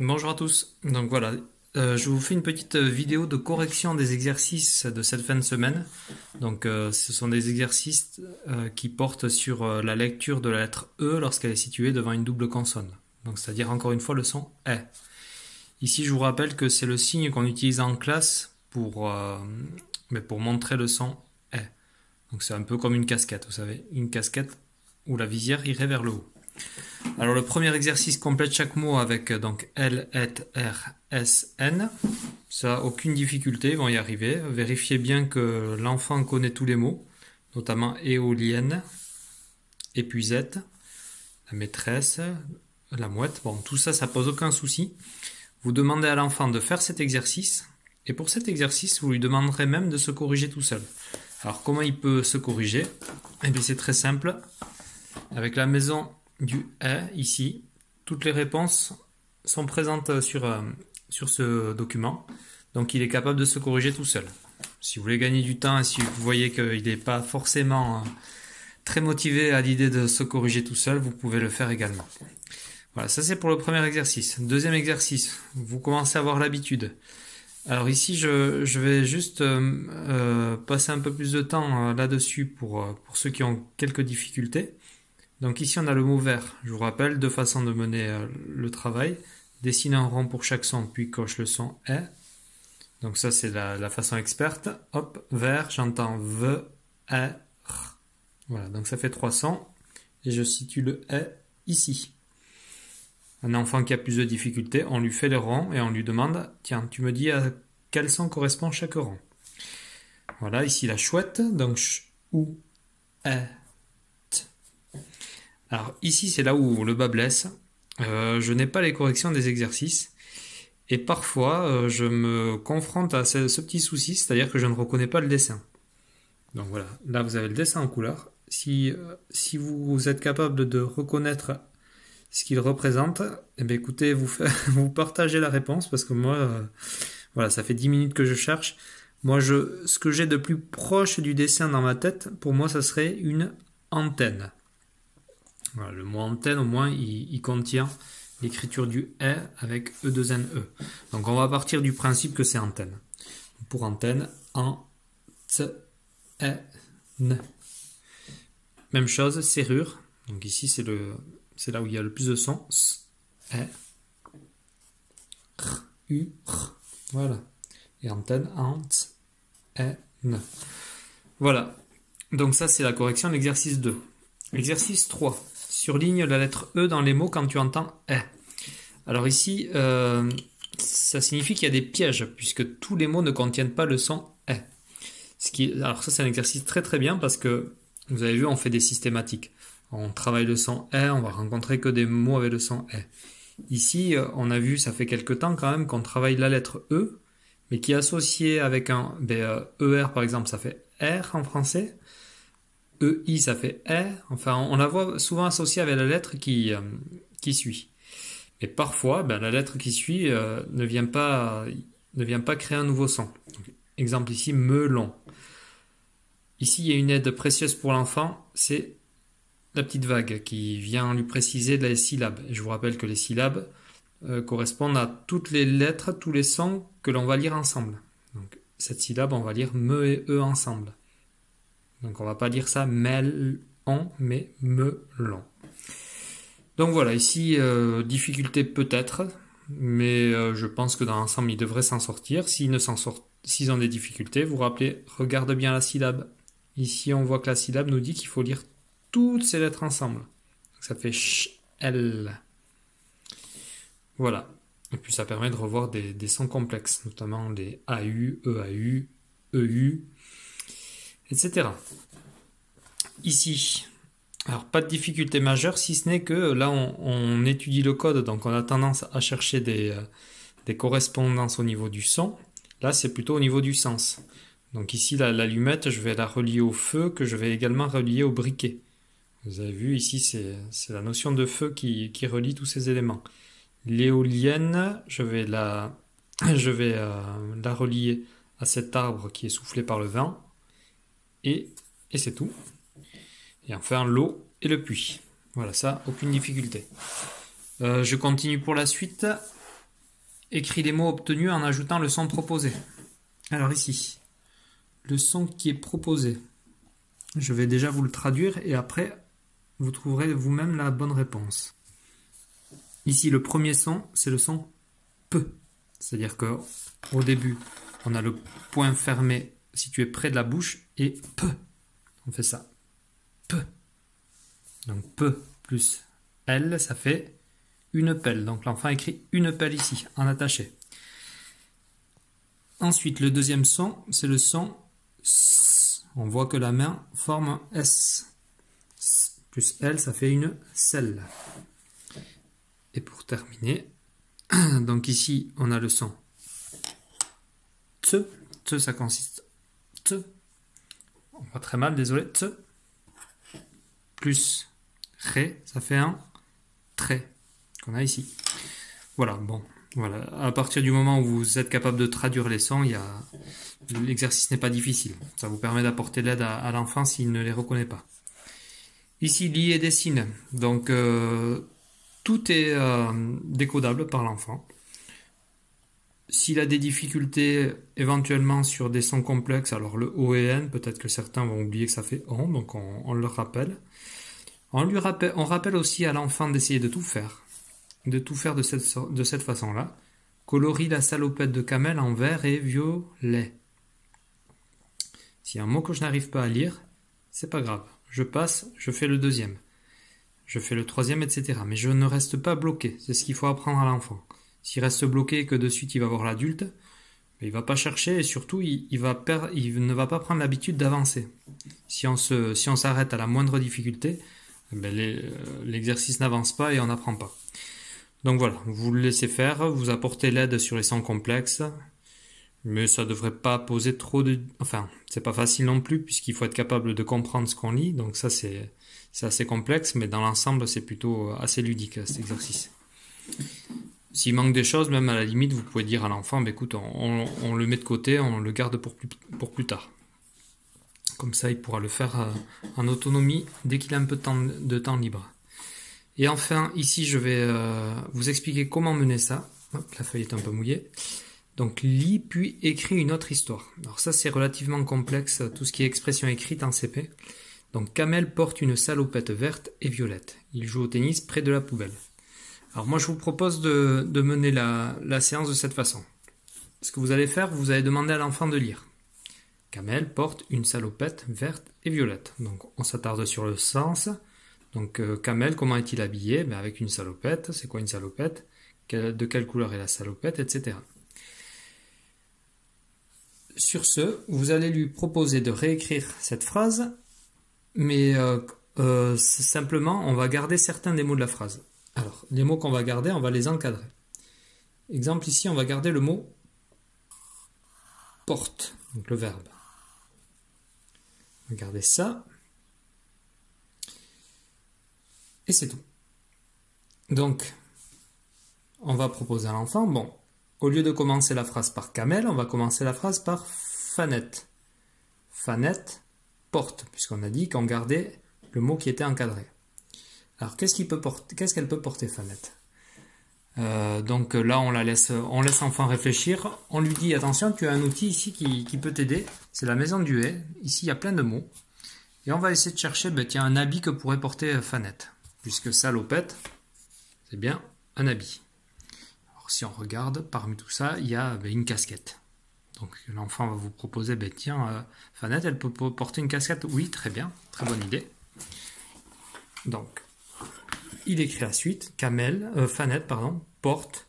Bonjour à tous. Donc voilà, je vous fais une petite vidéo de correction des exercices de cette fin de semaine. Donc ce sont des exercices qui portent sur la lecture de la lettre E lorsqu'elle est située devant une double consonne. Donc c'est-à-dire encore une fois le son E. Ici je vous rappelle que c'est le signe qu'on utilise en classe pour montrer le son E. Donc c'est un peu comme une casquette, vous savez, une casquette où la visière irait vers le haut. Alors le premier exercice complète chaque mot avec donc L, et, R, S, N. Ça, aucune difficulté, ils vont y arriver. Vérifiez bien que l'enfant connaît tous les mots, notamment éolienne, épuisette, la maîtresse, la mouette. Bon, tout ça, ça pose aucun souci. Vous demandez à l'enfant de faire cet exercice, et pour cet exercice, vous lui demanderez même de se corriger tout seul. Alors comment il peut se corriger? Eh bien c'est très simple. Avec la maison du est ici, toutes les réponses sont présentes sur ce document, donc il est capable de se corriger tout seul. Si vous voulez gagner du temps et si vous voyez qu'il n'est pas forcément très motivé à l'idée de se corriger tout seul, vous pouvez le faire également. Voilà, ça c'est pour le premier exercice. Deuxième exercice, vous commencez à avoir l'habitude. Alors ici, je vais juste passer un peu plus de temps là-dessus pour ceux qui ont quelques difficultés. Donc ici, on a le mot vert. Je vous rappelle, deux façons de mener le travail. Dessine un rond pour chaque son, puis coche le son « est ». Donc ça, c'est la façon experte. Hop, vert, j'entends « v »,« e »,« r ». Voilà, donc ça fait trois sons. Et je situe le « est » ici. Un enfant qui a plus de difficultés, on lui fait le rond et on lui demande « Tiens, tu me dis à quel son correspond chaque rond ?» Voilà, ici la chouette. Donc ch, ou, est. Alors ici, c'est là où le bas blesse. Je n'ai pas les corrections des exercices. Et parfois, je me confronte à ce petit souci, c'est-à-dire que je ne reconnais pas le dessin. Donc voilà, là vous avez le dessin en couleur. Si vous êtes capable de reconnaître ce qu'il représente, eh bien écoutez, vous partagez la réponse, parce que moi, voilà, ça fait 10 minutes que je cherche. Moi, ce que j'ai de plus proche du dessin dans ma tête, pour moi, ça serait une antenne. Voilà, le mot antenne, au moins, il contient l'écriture du E avec E2NE. Donc on va partir du principe que c'est antenne. Pour antenne, en, t, e, n. Même chose, serrure. Donc ici, c'est là où il y a le plus de sons. S, e, r, u, r. Voilà. Et antenne, ant, e, n. Voilà. Donc ça, c'est la correction de l'exercice 2. Exercice 3. Surligne la lettre E dans les mots quand tu entends « est ». Alors ici, ça signifie qu'il y a des pièges, puisque tous les mots ne contiennent pas le son « est ». Alors ça, c'est un exercice très très bien, parce que, vous avez vu, on fait des systématiques. On travaille le son « est », on va rencontrer que des mots avec le son « est ». Ici, on a vu, ça fait quelque temps quand même, qu'on travaille la lettre E, mais qui est associée avec un ER par exemple, ça fait R en français. EI, ça fait E. Enfin, on la voit souvent associée avec la lettre qui suit. Et parfois, la lettre qui suit ne vient pas créer un nouveau son. Donc, exemple ici, melon. Ici, il y a une aide précieuse pour l'enfant, c'est la petite vague qui vient lui préciser les syllabes. Et je vous rappelle que les syllabes correspondent à toutes les lettres, tous les sons que l'on va lire ensemble. Donc, cette syllabe, on va lire me et e ensemble. Donc on va pas dire ça melon, mais melon. Donc voilà, ici, difficulté peut-être, mais je pense que dans l'ensemble, ils devraient s'en sortir. S'ils ont des difficultés, vous rappelez, regarde bien la syllabe. Ici, on voit que la syllabe nous dit qu'il faut lire toutes ces lettres ensemble. Donc ça fait ch, l. Voilà. Et puis ça permet de revoir des sons complexes, notamment les AU, EAU, EU, etc. Ici, alors pas de difficulté majeure, si ce n'est que là on étudie le code, donc on a tendance à chercher des correspondances au niveau du son. Là c'est plutôt au niveau du sens. Donc ici l'allumette, je vais la relier au feu, que je vais également relier au briquet. Vous avez vu ici c'est la notion de feu qui relie tous ces éléments. L'éolienne, je vais la relier à cet arbre qui est soufflé par le vent. Et c'est tout. Et enfin l'eau et le puits. Voilà, ça, aucune difficulté. Je continue pour la suite. écrit les mots obtenus en ajoutant le son proposé. Alors ici, le son qui est proposé, je vais déjà vous le traduire et après, vous trouverez vous-même la bonne réponse. Ici, le premier son, c'est le son P. C'est-à-dire qu'au début, on a le point fermé situé près de la bouche et P. On fait ça. P. Donc P plus L, ça fait une pelle. Donc l'enfant écrit une pelle ici, en attaché. Ensuite, le deuxième son, c'est le son S. On voit que la main forme un S. S plus L, ça fait une selle. Et pour terminer, donc ici, on a le son T. T, ça consiste T. On voit très mal, désolé. T. Plus Ré, ça fait un trait qu'on a ici. Voilà, bon. Voilà. À partir du moment où vous êtes capable de traduire les sons, l'exercice n'est pas difficile. Ça vous permet d'apporter l'aide à l'enfant s'il ne les reconnaît pas. Ici, lit et dessine. Donc, tout est décodable par l'enfant. S'il a des difficultés éventuellement sur des sons complexes, alors le O et N, peut-être que certains vont oublier que ça fait ON, donc on le rappelle. On rappelle aussi à l'enfant d'essayer de tout faire de cette façon-là. Colorie la salopette de Kamel en vert et violet. S'il y a un mot que je n'arrive pas à lire, c'est pas grave. Je passe, je fais le deuxième. Je fais le troisième, etc. Mais je ne reste pas bloqué. C'est ce qu'il faut apprendre à l'enfant. S'il reste bloqué et que de suite il va voir l'adulte, il ne va pas chercher et surtout il ne va pas prendre l'habitude d'avancer. Si on s'arrête à la moindre difficulté, l'exercice n'avance pas et on n'apprend pas. Donc voilà, vous le laissez faire, vous apportez l'aide sur les sons complexes, mais ça ne devrait pas poser trop de... Enfin, c'est pas facile non plus, puisqu'il faut être capable de comprendre ce qu'on lit, donc ça c'est assez complexe, mais dans l'ensemble c'est plutôt assez ludique cet exercice. S'il manque des choses, même à la limite, vous pouvez dire à l'enfant, écoute, on le met de côté, on le garde pour plus tard. Comme ça, il pourra le faire en autonomie dès qu'il a un peu de temps libre. Et enfin, ici, je vais vous expliquer comment mener ça. Hop, la feuille est un peu mouillée. Donc, lis puis écris une autre histoire. Alors ça, c'est relativement complexe, tout ce qui est expression écrite en CP. Donc, Kamel porte une salopette verte et violette. Il joue au tennis près de la poubelle. Alors moi, je vous propose de mener la séance de cette façon. Ce que vous allez faire, vous allez demander à l'enfant de lire. Kamel porte une salopette verte et violette. Donc, on s'attarde sur le sens. Donc, Kamel, comment est-il habillé? Avec une salopette. C'est quoi une salopette? De quelle couleur est la salopette, etc. Sur ce, vous allez lui proposer de réécrire cette phrase, mais simplement, on va garder certains des mots de la phrase. Alors, les mots qu'on va garder, on va les encadrer. Exemple ici, on va garder le mot porte, donc le verbe. On va garder ça. Et c'est tout. Donc, on va proposer à l'enfant, bon, au lieu de commencer la phrase par Kamel, on va commencer la phrase par Fanette. Fanette porte, puisqu'on a dit qu'on gardait le mot qui était encadré. Alors, qu'est-ce qu'elle peut porter, Fanette? Donc là, on laisse l'enfant réfléchir. On lui dit, attention, tu as un outil ici qui peut t'aider. C'est la maison du Haye. Ici, il y a plein de mots. Et on va essayer de chercher, tiens, un habit que pourrait porter Fanette. Puisque salopette, c'est bien un habit. Alors, si on regarde, parmi tout ça, il y a une casquette. Donc l'enfant va vous proposer, tiens, Fanette, elle peut porter une casquette. Oui, très bien, très bonne idée. Donc, il écrit la suite, Fanette, porte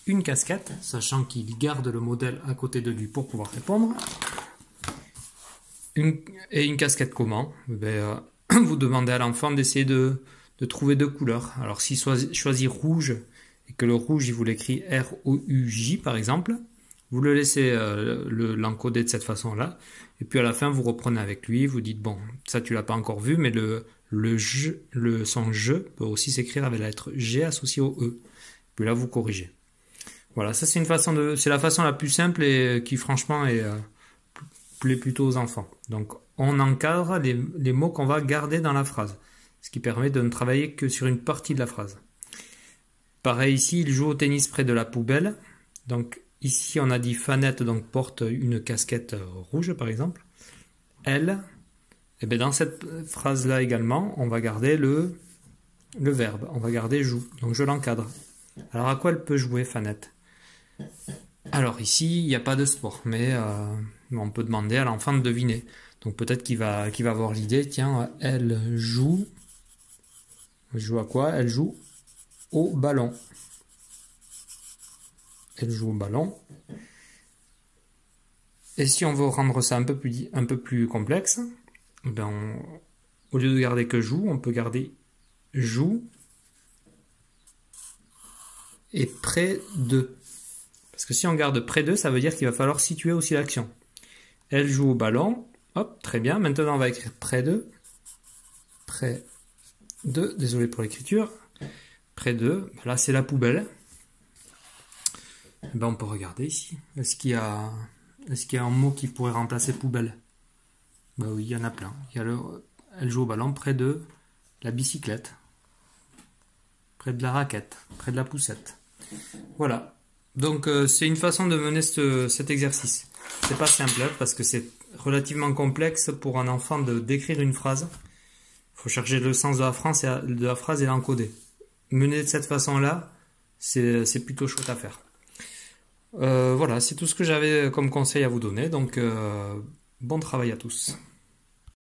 une casquette, sachant qu'il garde le modèle à côté de lui pour pouvoir répondre. Et une casquette comment? Vous demandez à l'enfant d'essayer de trouver deux couleurs. Alors s'il choisit rouge, et que le rouge, il vous l'écrit R-O-U-J par exemple, vous le laissez l'encoder de cette façon-là, et puis à la fin, vous reprenez avec lui, vous dites, bon, ça tu l'as pas encore vu, mais son je peut aussi s'écrire avec la lettre G associée au E. Puis là, vous corrigez. Voilà, ça c'est la façon la plus simple et qui franchement plaît plutôt aux enfants. Donc, on encadre les mots qu'on va garder dans la phrase, ce qui permet de ne travailler que sur une partie de la phrase. Pareil ici, il joue au tennis près de la poubelle. Donc ici on a dit Fanette donc porte une casquette rouge par exemple. Elle, et bien dans cette phrase là également on va garder le verbe, on va garder joue, donc je l'encadre. Alors à quoi elle peut jouer Fanette? Alors ici il n'y a pas de sport, mais on peut demander à l'enfant de deviner. Donc peut-être qu'il va avoir l'idée, tiens, elle joue à quoi? Elle joue au ballon. Elle joue au ballon. Et si on veut rendre ça un peu plus complexe, ben au lieu de garder que joue, on peut garder joue et près de. Parce que si on garde près de, ça veut dire qu'il va falloir situer aussi l'action. Elle joue au ballon. Hop, très bien. Maintenant, on va écrire près de. Près de. Désolé pour l'écriture. Près de. Là, c'est la poubelle. Ben, on peut regarder ici. Est-ce qu'il y a un mot qui pourrait remplacer poubelle? Ben oui, il y en a plein. Elle joue au ballon près de la bicyclette. Près de la raquette. Près de la poussette. Voilà. Donc c'est une façon de mener cet exercice. C'est pas simple parce que c'est relativement complexe pour un enfant de décrire une phrase. Il faut chercher le sens de la phrase et l'encoder. Mener de cette façon-là, c'est plutôt chouette à faire. Voilà, c'est tout ce que j'avais comme conseil à vous donner. Donc bon travail à tous.